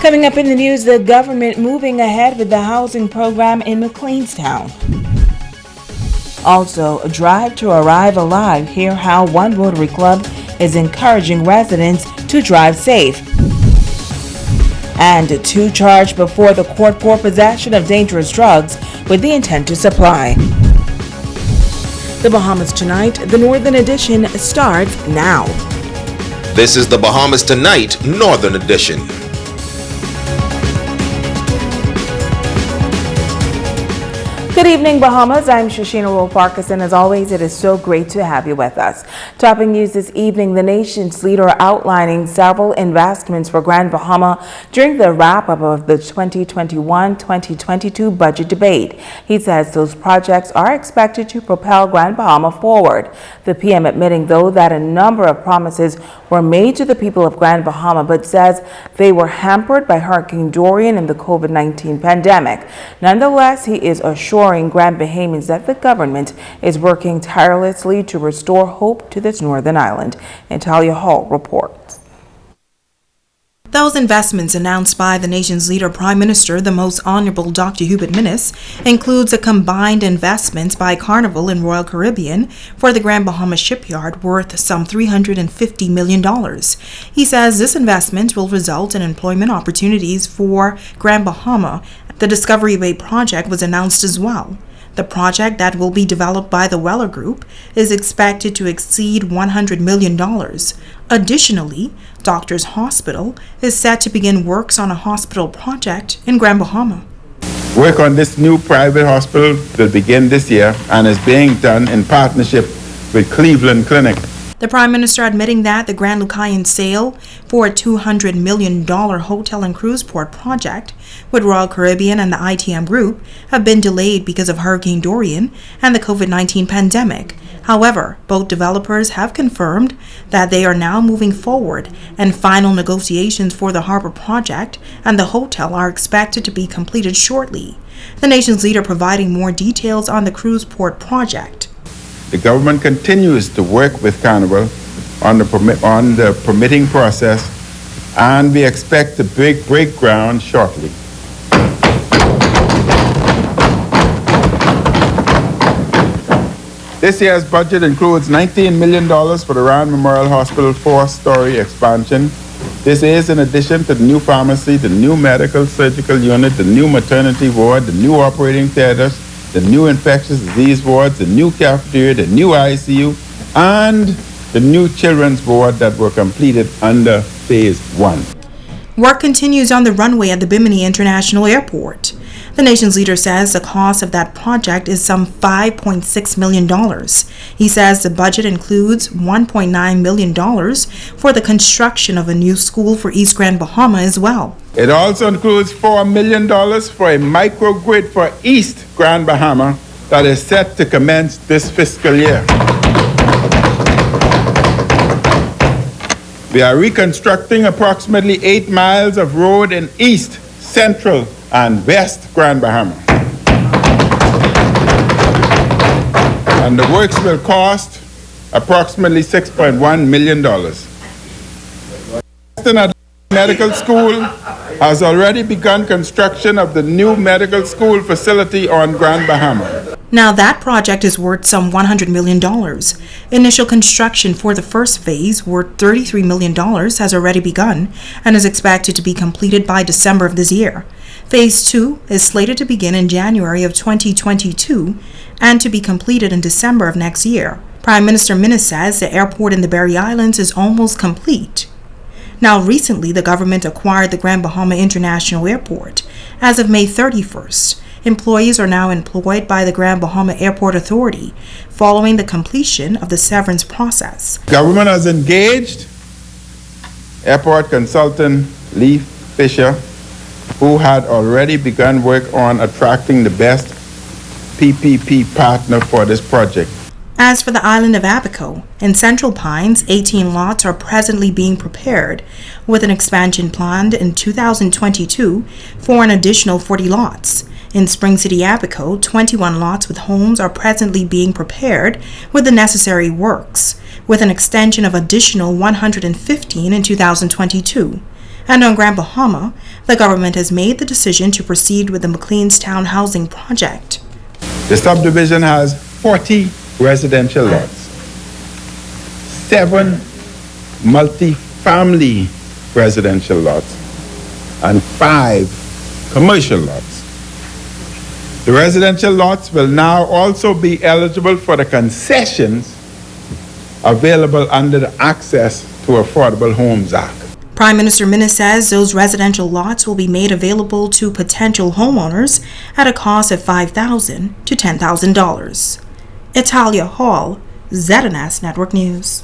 Coming up in the news, the government moving ahead with the housing program in McLeanstown. Also, a drive to arrive alive. Hear how one Rotary Club is encouraging residents to drive safe. And 2 charged before the court for possession of dangerous drugs with the intent to supply. The Bahamas Tonight, the Northern Edition, starts now. This is the Bahamas Tonight, Northern Edition. Good evening, Bahamas. I'm Shoshina Rowe-Farkas, and as always, it is so great to have you with us. Topping news this evening, the nation's leader outlining several investments for Grand Bahama during the wrap-up of the 2021-2022 budget debate. He says those projects are expected to propel Grand Bahama forward. The PM admitting, though, that a number of promises were made to the people of Grand Bahama, but says they were hampered by Hurricane Dorian and the COVID-19 pandemic. Nonetheless, he is assuring Grand Bahamians that the government is working tirelessly to restore hope to this northern island. Natalia Hall reports. Those investments announced by the nation's leader, Prime Minister, the Most Honorable Dr. Hubert Minnis, includes a combined investment by Carnival and Royal Caribbean for the Grand Bahama shipyard worth some $350 million. He says this investment will result in employment opportunities for Grand Bahama. The Discovery Bay project was announced as well. The project that will be developed by the Weller Group is expected to exceed $100 million. Additionally, Doctors Hospital is set to begin works on a hospital project in Grand Bahama. Work on this new private hospital will begin this year and is being done in partnership with Cleveland Clinic. The Prime Minister admitting that the Grand Lucayan sale for a $200 million hotel and cruise port project with Royal Caribbean and the ITM Group have been delayed because of Hurricane Dorian and the COVID-19 pandemic. However, both developers have confirmed that they are now moving forward, and final negotiations for the harbor project and the hotel are expected to be completed shortly. The nation's leader providing more details on the cruise port project. The government continues to work with Carnival on the permitting process, and we expect to break ground shortly. This year's budget includes $19 million for the Rand Memorial Hospital 4-story expansion. This is in addition to the new pharmacy, the new medical surgical unit, the new maternity ward, the new operating theaters, the new infectious disease wards, the new cafeteria, the new ICU, and the new children's ward that were completed under Phase 1. Work continues on the runway at the Bimini International Airport. The nation's leader says the cost of that project is some $5.6 million. He says the budget includes $1.9 million for the construction of a new school for East Grand Bahama as well. It also includes $4 million for a microgrid for East Grand Bahama that is set to commence this fiscal year. We are reconstructing approximately 8 miles of road in East, Central, and West Grand Bahama. And the works will cost approximately $6.1 million. Western Medical School has already begun construction of the new medical school facility on Grand Bahama. Now that project is worth some $100 million. Initial construction for the first phase, worth $33 million, has already begun and is expected to be completed by December of this year. Phase 2 is slated to begin in January of 2022 and to be completed in December of next year. Prime Minister Minnis says the airport in the Berry Islands is almost complete. Now, recently, the government acquired the Grand Bahama International Airport. As of May 31st, employees are now employed by the Grand Bahama Airport Authority following the completion of the severance process. Government has engaged airport consultant Lee Fisher, who had already begun work on attracting the best PPP partner for this project. As for the island of Abaco, in Central Pines, 18 lots are presently being prepared, with an expansion planned in 2022 for an additional 40 lots. In Spring City, Abaco, 21 lots with homes are presently being prepared with the necessary works, with an extension of additional 115 in 2022. And on Grand Bahama, the government has made the decision to proceed with the McLean's Town housing project. The subdivision has 40 residential lots, 7 multi-family residential lots, and 5 commercial lots. The residential lots will now also be eligible for the concessions available under the Access to Affordable Homes Act. Prime Minister Minnis says those residential lots will be made available to potential homeowners at a cost of $5,000 to $10,000. Italia Hall, ZNS Network News.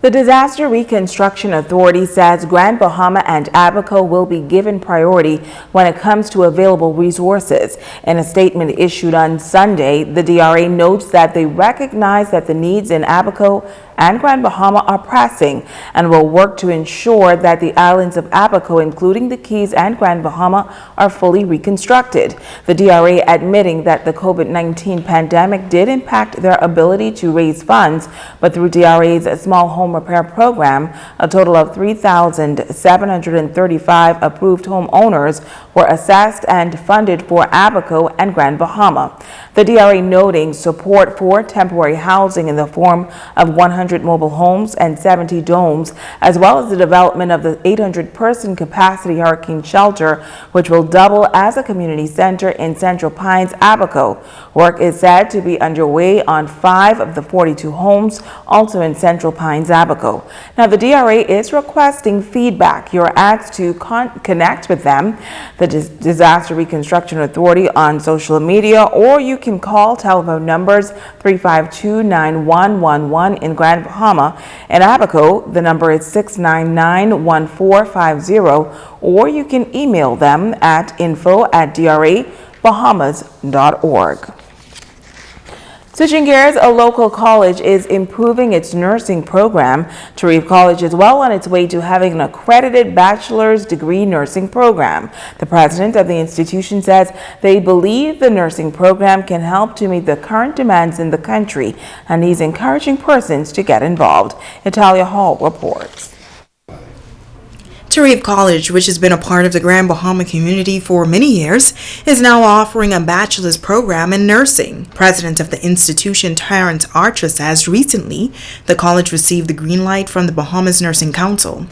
The Disaster Reconstruction Authority says Grand Bahama and Abaco will be given priority when it comes to available resources. In a statement issued on Sunday, the DRA notes that they recognize that the needs in Abaco and Grand Bahama are pressing and will work to ensure that the islands of Abaco, including the Keys and Grand Bahama, are fully reconstructed. The DRA admitting that the COVID-19 pandemic did impact their ability to raise funds, but through DRA's small home repair program, a total of 3,735 approved homeowners were assessed and funded for Abaco and Grand Bahama. The DRA noting support for temporary housing in the form of 100 mobile homes and 70 domes, as well as the development of the 800-person capacity hurricane shelter, which will double as a community center in Central Pines, Abaco. Work is said to be underway on 5 of the 42 homes, also in Central Pines, Abaco. Now, the DRA is requesting feedback. You're asked to connect with them, the Disaster Reconstruction Authority, on social media, or you can call telephone numbers 352-9111 in Grand Bahama. In Abaco, the number is 699-1450, or you can email them at info@drabahamas.org. Switching gears, a local college is improving its nursing program. Tarif College is well on its way to having an accredited bachelor's degree nursing program. The president of the institution says they believe the nursing program can help to meet the current demands in the country, and he's encouraging persons to get involved. Italia Hall reports. Tarif College, which has been a part of the Grand Bahama community for many years, is now offering a bachelor's program in nursing. President of the institution, Terrence Archer, says recently the college received the green light from the Bahamas Nursing Council.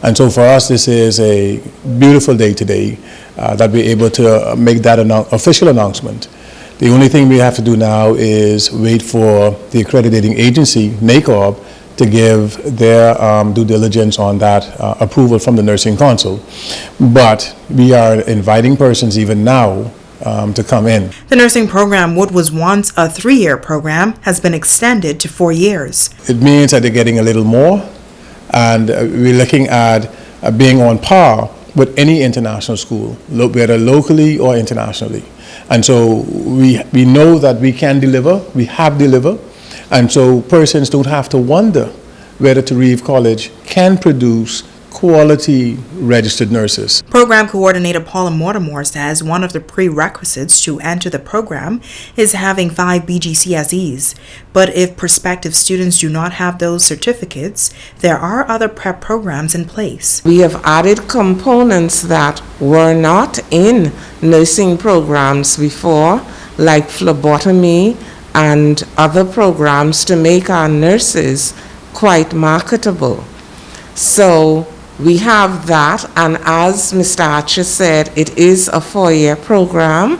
And so for us, this is a beautiful day today that we're able to make that official announcement. The only thing we have to do now is wait for the accrediting agency, NACOB, to give their due diligence on that approval from the Nursing Council. But we are inviting persons even now to come in. The nursing program, what was once a 3-year program, has been extended to 4 years. It means that they're getting a little more, and we're looking at being on par with any international school, whether locally or internationally. And so we know that we can deliver, we have delivered. And so persons don't have to wonder whether Tarif College can produce quality registered nurses. Program coordinator Paula Mortimer says one of the prerequisites to enter the program is having 5 BGCSEs. But if prospective students do not have those certificates, there are other prep programs in place. We have added components that were not in nursing programs before, like phlebotomy and other programs, to make our nurses quite marketable. So we have that, and as Mr. Archer said, it is a 4-year program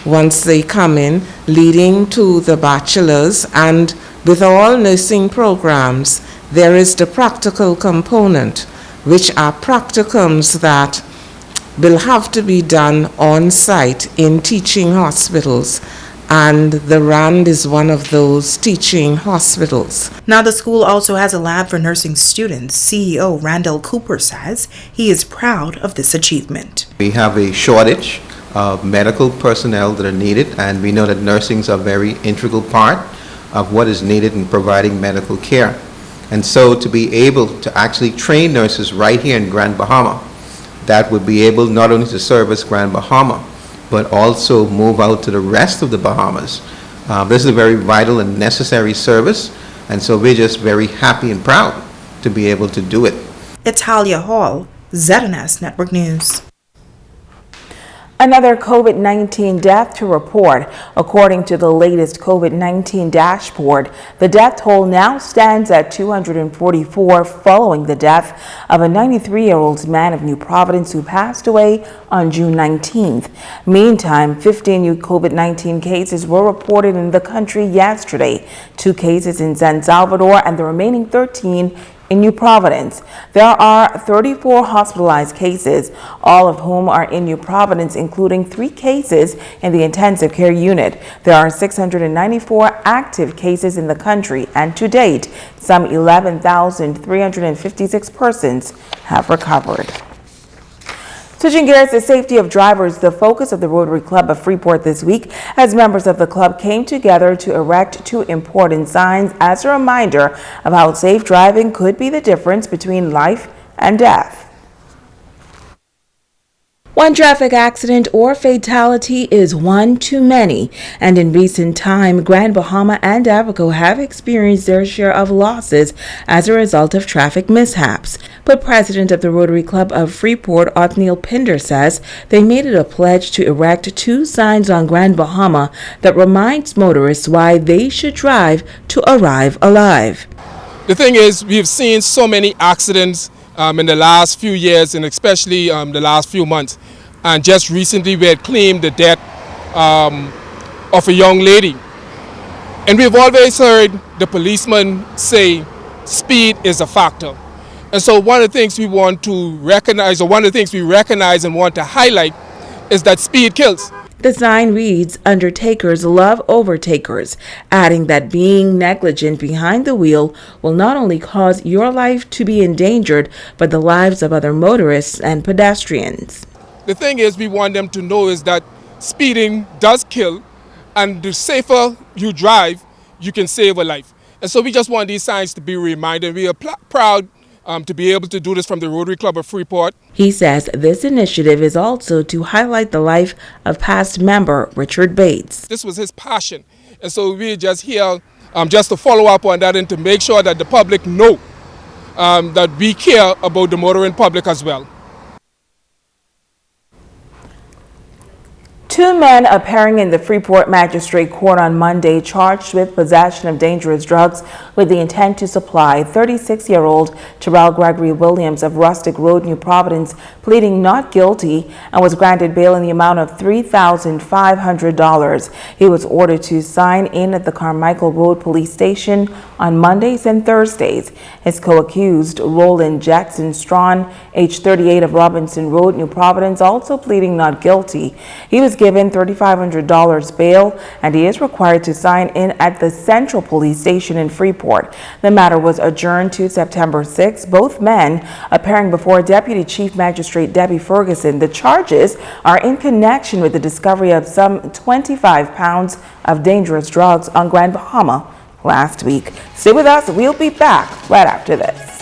once they come in, leading to the bachelor's. And with all nursing programs, there is the practical component, which are practicums that will have to be done on site in teaching hospitals. And the RAND is one of those teaching hospitals. Now the school also has a lab for nursing students. CEO Randall Cooper says he is proud of this achievement. We have a shortage of medical personnel that are needed, and we know that nursing is a very integral part of what is needed in providing medical care. And so to be able to actually train nurses right here in Grand Bahama, that would be able not only to service Grand Bahama, but also move out to the rest of the Bahamas. This is a very vital and necessary service, and so we're just very happy and proud to be able to do it. Italia Hall, ZNS Network News. Another COVID-19 death to report. According to the latest COVID-19 dashboard, the death toll now stands at 244 following the death of a 93-year-old man of New Providence who passed away on June 19th. Meantime, 15 new COVID-19 cases were reported in the country yesterday, 2 cases in San Salvador and the remaining 13 in New Providence. There are 34 hospitalized cases, all of whom are in New Providence, including 3 cases in the intensive care unit. There are 694 active cases in the country, and to date, some 11,356 persons have recovered. Switching gears to safety of drivers, the focus of the Rotary Club of Freeport this week, as members of the club came together to erect 2 important signs as a reminder of how safe driving could be the difference between life and death. One traffic accident or fatality is one too many, and in recent time, Grand Bahama and Abaco have experienced their share of losses as a result of traffic mishaps. But President of the Rotary Club of Freeport, Othniel Pinder, says they made it a pledge to erect 2 signs on Grand Bahama that reminds motorists why they should drive to arrive alive. The thing is, we've seen so many accidents in the last few years, and especially the last few months. And just recently we had claimed the death of a young lady. And we've always heard the policeman say speed is a factor. And so one of the things we want to recognize, or one of the things we recognize and want to highlight, is that speed kills. The sign reads, "Undertakers love overtakers," adding that being negligent behind the wheel will not only cause your life to be endangered, but the lives of other motorists and pedestrians. The thing is, we want them to know is that speeding does kill, and the safer you drive, you can save a life. And so we just want these signs to be reminded. We are proud to be able to do this from the Rotary Club of Freeport. He says this initiative is also to highlight the life of past member Richard Bates. This was his passion, and so we're just here just to follow up on that and to make sure that the public know that we care about the motoring public as well. 2 men appearing in the Freeport Magistrate Court on Monday charged with possession of dangerous drugs with the intent to supply. 36-year-old Terrell Gregory Williams of Rustic Road, New Providence, pleading not guilty and was granted bail in the amount of $3,500. He was ordered to sign in at the Carmichael Road Police Station on Mondays and Thursdays. His co-accused, Roland Jackson Strawn, age 38, of Robinson Road, New Providence, also pleading not guilty. He was given $3,500 bail, and he is required to sign in at the Central Police Station in Freeport. The matter was adjourned to September 6. Both men appearing before Deputy Chief Magistrate Debbie Ferguson. The charges are in connection with the discovery of some 25 pounds of dangerous drugs on Grand Bahama last week. Stay with us. We'll be back right after this.